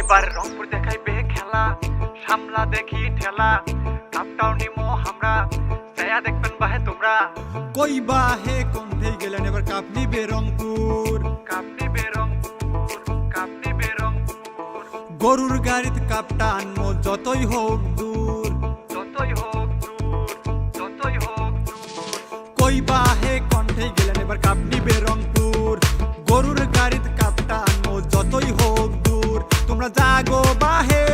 এবার রংপুর দেখাইবে খেলা, সামলা দেখি ঠেলা, কাপটাও নিমো আমরা, ছায়া দেখবেন বাহে তোমরা। কই বাহে কোনঠে গেলেন এবার কাপ নিবে রংপুর, কাপ নিবে রংপুর, কাপ নিবে রংপুর। গরুর গাড়িতে কাপটা আনমো যতই হোক দূর, যতই হোক দূর, যতই হোক দূর। কই বাহে কোনঠে গেলেন এবার কাপ নিবে রংপুর, গরুর গাড়িতে কাপটা আনমো যতই হোক দূর। তোমরা জাগো বাহে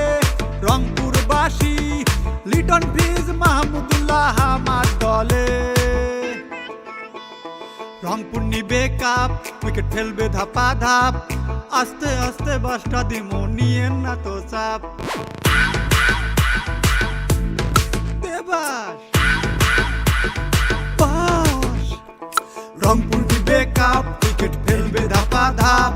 রংপুরবাসী, লিটন ফ্রিজ মাহমুদুল্লাহ আমার দলে। রংপুর নিবে কাপ, উইকেট ফেলবে ধাপা ধাপ, আস্তে আস্তে বাসটা দিমো নিয়েন না তো চাপ। দেবাস বাস, রংপুর নিবে কাপ, উইকেট ফেলবে ধাপা ধাপ,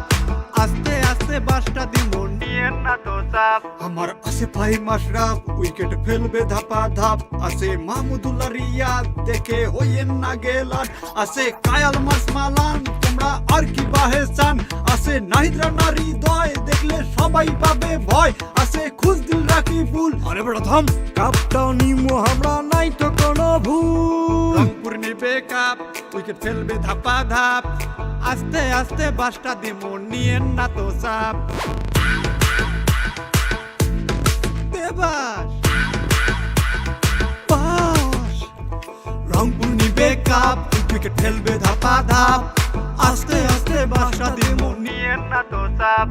আস্তে আস্তে বাসটা দিমো নিয়েন না তো চাপ। আমার আছে ভাই মাশরাফ, উইকেট ফেলবে ধাপা ধাপ, আছে মাহমুদুল্লাহ রিয়াদ, দেখে হইয়েন না গেলান, আছে কায়াল মাসমালান, তোমরা আর কি বাহে চান, আছে নাহিদ রানা হৃদয়, দেখলে সবাই পাবে ভয়, আছে খুশদিল রাকিবুল, আরে প্রথম কাপটাও নিমো আমরা, নাই তো কোনো ভুল। রংপুর নিবে কাপ, উইকেট ফেলবে ধাপা ধাপ, আস্তে আস্তে বাসটা দিমো নিয়েন না তো চাপ। দেবাস বাস, রংপুর নিবে কাপ, উইকেট ফেলবে ধাপা ধাপ, আস্তে আস্তে বাসটা দিমো নিয়েন না তো চাপ।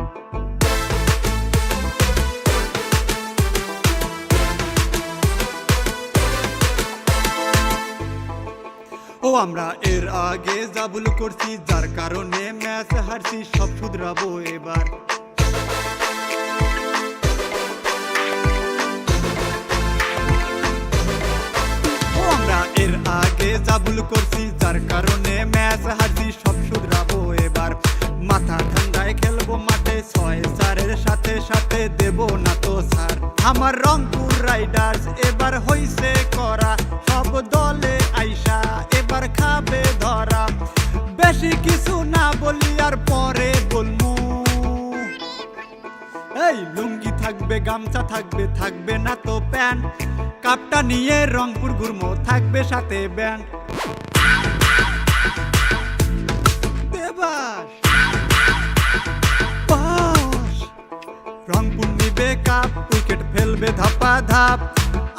ও আমরা এর আগে যা ভুল করছি, যার কারণে ম্যাচ হারছি, সব শুধরাবো এবার। ও আমরা এর আগে যা ভুল করছি, যার কারণে ম্যাচ হারছি, সব শুধরাবো এবার। মাথা ঠান্ডায় খেলবো মাঠে, 6-4-এর সাথে সাথে দেব না তো স্যার। আমার রংপুর রাইডার্স এবার হইছে করা, সব দলে আইসা এবার খাবে ধরা। বেশি কিছু না বলি আর পরে বলমু, এই লুঙ্গি থাকবে, গামছা থাকবে, থাকবে না তো প্যান্ট, কাপটা নিয়ে রংপুর ঘুরমো, থাকবে সাথে ব্যান্ড। দেবাস বাস, রংপুর নিবে কাপ, উইকেট ফেলবে ধাপা ধাপ,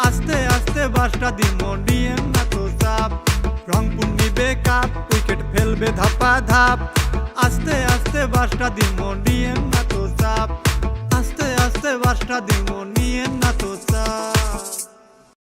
আস্তে আস্তে বাসটা দিমো নিয়েন না তো চাপ। রংপুর নিবে কাপ, উইকেট ফেলবে ধাপা ধাপ, আস্তে আস্তে বাসটা দিমো নিয়েন না তো চাপ, আস্তে আস্তে বাসটা দিমো নিয়েন না তো চাপ।